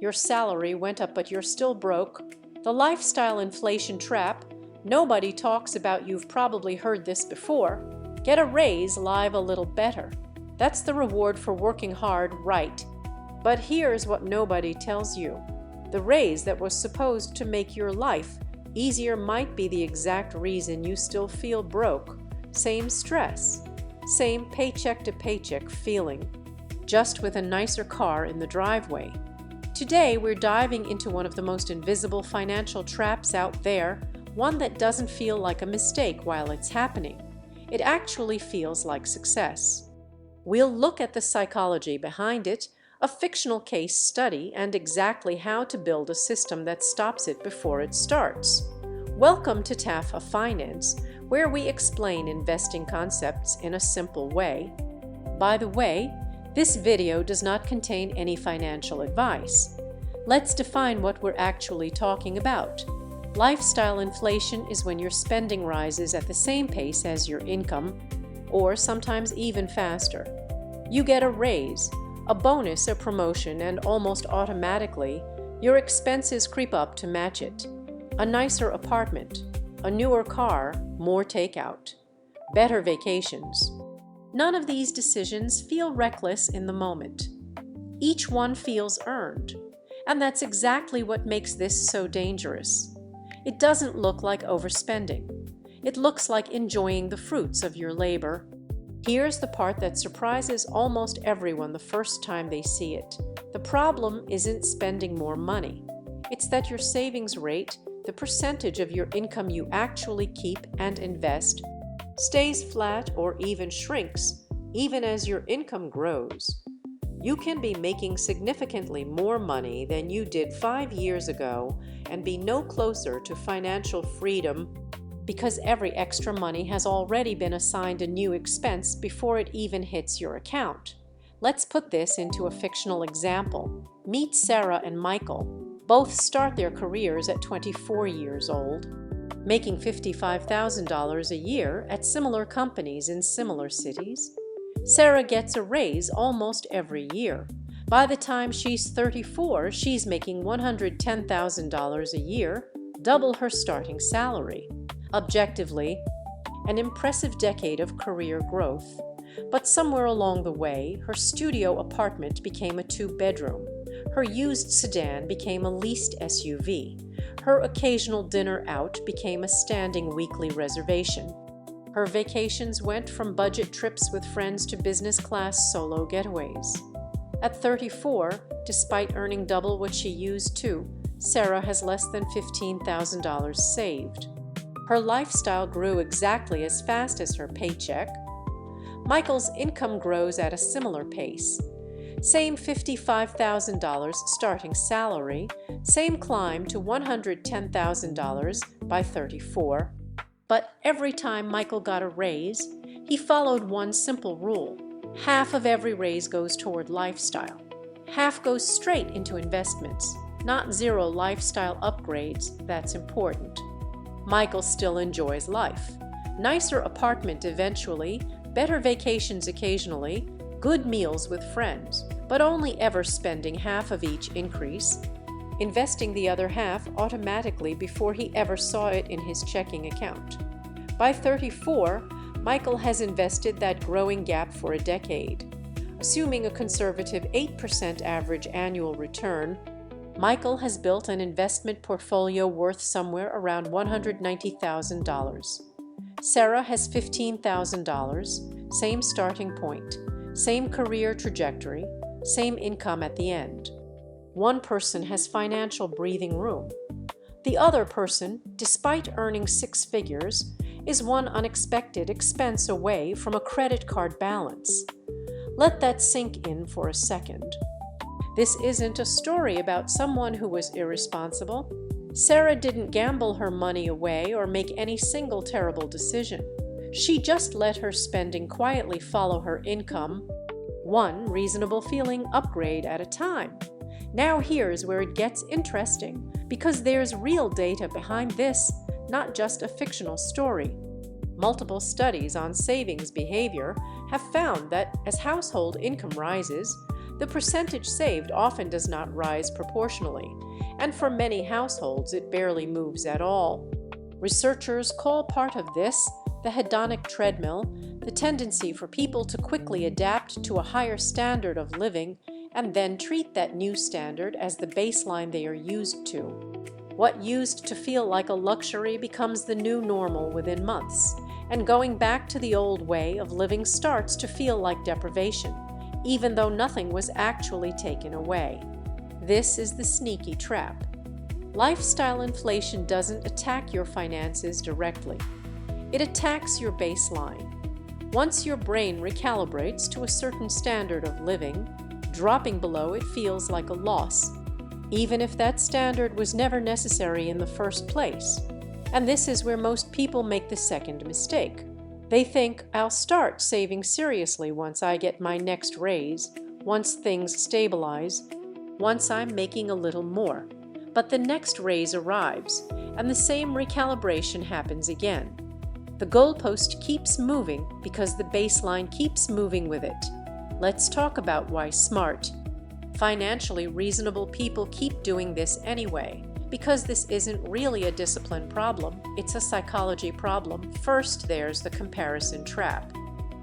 Your salary went up but you're still broke. The lifestyle inflation trap. Nobody talks about. You've probably heard this before. Get a raise, live a little better. That's the reward for working hard, right? But here's what nobody tells you. The raise that was supposed to make your life easier might be the exact reason you still feel broke. Same stress, same paycheck to paycheck feeling, just with a nicer car in the driveway. Today, we're diving into one of the most invisible financial traps out there, one that doesn't feel like a mistake while it's happening. It actually feels like success. We'll look at the psychology behind it, a fictional case study, and exactly how to build a system that stops it before it starts. Welcome to TAFA Finance, where we explain investing concepts in a simple way. By the way, this video does not contain any financial advice. Let's define what we're actually talking about. Lifestyle inflation is when your spending rises at the same pace as your income, or sometimes even faster. You get a raise, a bonus, a promotion, and almost automatically, your expenses creep up to match it. A nicer apartment, a newer car, more takeout, better vacations. None of these decisions feel reckless in the moment. Each one feels earned, and that's exactly what makes this so dangerous. It doesn't look like overspending. It looks like enjoying the fruits of your labor. Here's the part that surprises almost everyone the first time they see it. The problem isn't spending more money. It's that your savings rate, the percentage of your income you actually keep and invest, stays flat or even shrinks, even as your income grows. You can be making significantly more money than you did 5 years ago and be no closer to financial freedom because every extra money has already been assigned a new expense before it even hits your account. Let's put this into a fictional example. Meet Sarah and Michael. Both start their careers at 24 years old, making $55,000 a year at similar companies in similar cities. Sarah gets a raise almost every year. By the time she's 34, she's making $110,000 a year, double her starting salary. Objectively, an impressive decade of career growth. But somewhere along the way, her studio apartment became a 2-bedroom. Her used sedan became a leased SUV. Her occasional dinner out became a standing weekly reservation. Her vacations went from budget trips with friends to business class solo getaways. At 34, despite earning double what she used to, Sarah has less than $15,000 saved. Her lifestyle grew exactly as fast as her paycheck. Michael's income grows at a similar pace. Same $55,000 starting salary, same climb to $110,000 by 34. But every time Michael got a raise, he followed one simple rule. Half of every raise goes toward lifestyle. Half goes straight into investments, not zero lifestyle upgrades. That's important. Michael still enjoys life. Nicer apartment eventually, better vacations occasionally, good meals with friends, but only ever spending half of each increase, investing the other half automatically before he ever saw it in his checking account. By 34, Michael has invested that growing gap for a decade. Assuming a conservative 8% average annual return, Michael has built an investment portfolio worth somewhere around $190,000. Sarah has $15,000, same starting point, same career trajectory, same income at the end. One person has financial breathing room. The other person, despite earning 6 figures, is one unexpected expense away from a credit card balance. Let that sink in for a second. This isn't a story about someone who was irresponsible. Sarah didn't gamble her money away or make any single terrible decision. She just let her spending quietly follow her income, one reasonable feeling upgrade at a time. Now here's where it gets interesting, because there's real data behind this, not just a fictional story. Multiple studies on savings behavior have found that as household income rises, the percentage saved often does not rise proportionally, and for many households it barely moves at all. Researchers call part of this the hedonic treadmill, the tendency for people to quickly adapt to a higher standard of living and then treat that new standard as the baseline they are used to. What used to feel like a luxury becomes the new normal within months, and going back to the old way of living starts to feel like deprivation, even though nothing was actually taken away. This is the sneaky trap. Lifestyle inflation doesn't attack your finances directly. It attacks your baseline. Once your brain recalibrates to a certain standard of living, dropping below it feels like a loss, even if that standard was never necessary in the first place. And this is where most people make the second mistake. They think, I'll start saving seriously once I get my next raise, once things stabilize, once I'm making a little more. But the next raise arrives, and the same recalibration happens again. The goalpost keeps moving because the baseline keeps moving with it. Let's talk about why smart, financially reasonable people keep doing this anyway. Because this isn't really a discipline problem, it's a psychology problem. First, there's the comparison trap.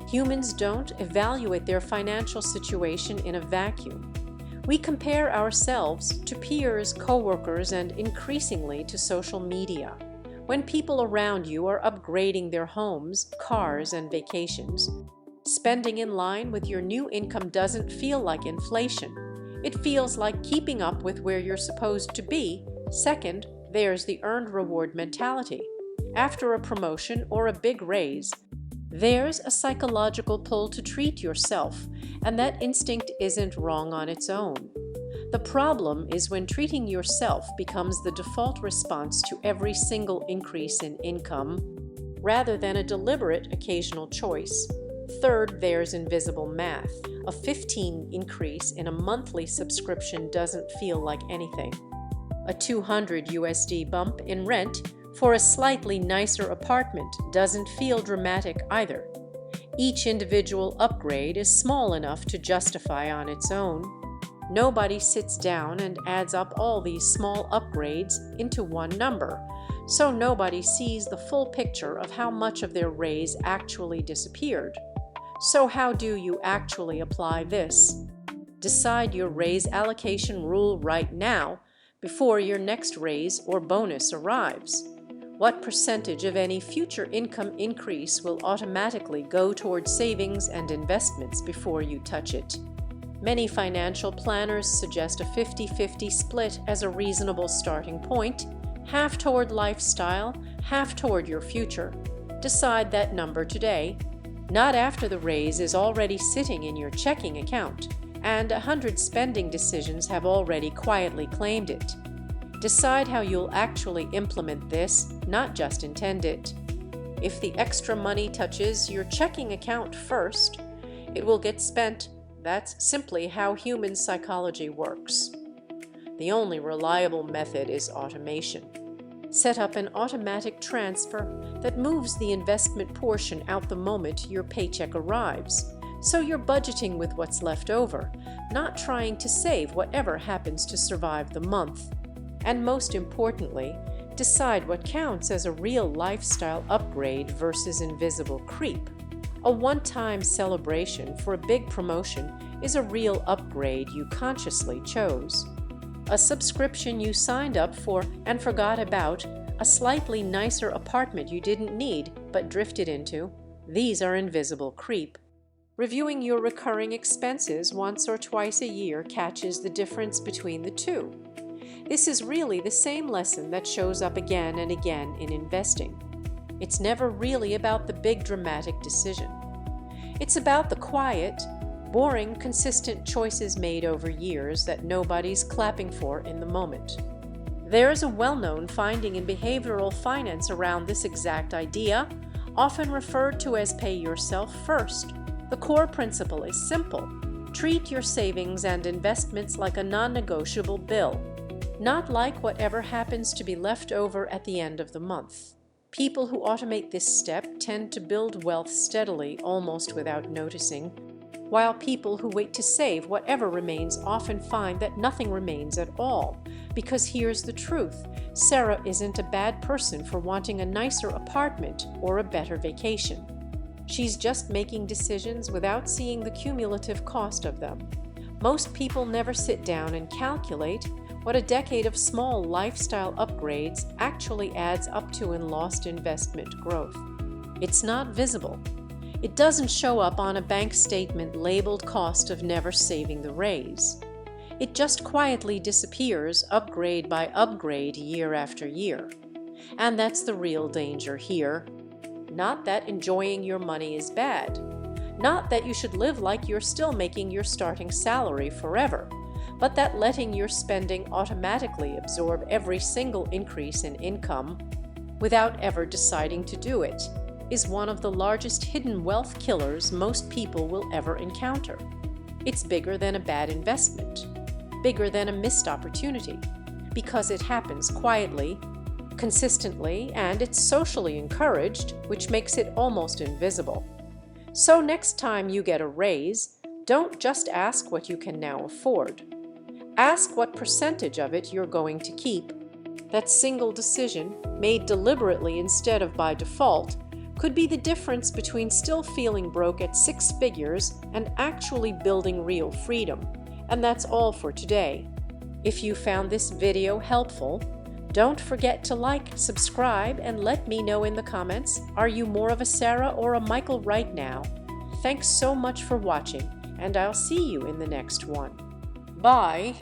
Humans don't evaluate their financial situation in a vacuum. We compare ourselves to peers, coworkers, and increasingly to social media. When people around you are upgrading their homes, cars, and vacations, spending in line with your new income doesn't feel like inflation. It feels like keeping up with where you're supposed to be. Second, there's the earned reward mentality. After a promotion or a big raise, there's a psychological pull to treat yourself, and that instinct isn't wrong on its own. The problem is when treating yourself becomes the default response to every single increase in income, rather than a deliberate occasional choice. Third, there's invisible math. A 15 increase in a monthly subscription doesn't feel like anything. A $200 USD bump in rent for a slightly nicer apartment doesn't feel dramatic either. Each individual upgrade is small enough to justify on its own. Nobody sits down and adds up all these small upgrades into one number, so nobody sees the full picture of how much of their raise actually disappeared. So how do you actually apply this? Decide your raise allocation rule right now before your next raise or bonus arrives. What percentage of any future income increase will automatically go towards savings and investments before you touch it? Many financial planners suggest a 50-50 split as a reasonable starting point, half toward lifestyle, half toward your future. Decide that number today, not after the raise is already sitting in your checking account and 100 spending decisions have already quietly claimed it. Decide how you'll actually implement this, not just intend it. If the extra money touches your checking account first, it will get spent. That's simply how human psychology works. The only reliable method is automation. Set up an automatic transfer that moves the investment portion out the moment your paycheck arrives, so you're budgeting with what's left over, not trying to save whatever happens to survive the month. And most importantly, decide what counts as a real lifestyle upgrade versus invisible creep. A one-time celebration for a big promotion is a real upgrade you consciously chose. A subscription you signed up for and forgot about, a slightly nicer apartment you didn't need but drifted into, these are invisible creep. Reviewing your recurring expenses once or twice a year catches the difference between the two. This is really the same lesson that shows up again and again in investing. It's never really about the big dramatic decision. It's about the quiet, boring, consistent choices made over years that nobody's clapping for in the moment. There's a well-known finding in behavioral finance around this exact idea, often referred to as pay yourself first. The core principle is simple. Treat your savings and investments like a non-negotiable bill, not like whatever happens to be left over at the end of the month. People who automate this step tend to build wealth steadily, almost without noticing. while people who wait to save whatever remains often find that nothing remains at all. Because here's the truth, Sarah isn't a bad person for wanting a nicer apartment or a better vacation. She's just making decisions without seeing the cumulative cost of them. Most people never sit down and calculate what a decade of small lifestyle upgrades actually adds up to in lost investment growth. It's not visible. It doesn't show up on a bank statement labeled cost of never saving the raise. It just quietly disappears upgrade by upgrade year after year. And that's the real danger here. Not that enjoying your money is bad. Not that you should live like you're still making your starting salary forever, but that letting your spending automatically absorb every single increase in income without ever deciding to do it is one of the largest hidden wealth killers most people will ever encounter. It's bigger than a bad investment, bigger than a missed opportunity, because it happens quietly, consistently, and it's socially encouraged, which makes it almost invisible. So next time you get a raise, don't just ask what you can now afford. Ask what percentage of it you're going to keep. That single decision, made deliberately instead of by default, could be the difference between still feeling broke at 6 figures and actually building real freedom. And that's all for today. If you found this video helpful, don't forget to like, subscribe, and let me know in the comments, are you more of a Sarah or a Michael right now? Thanks so much for watching, and I'll see you in the next one. Bye!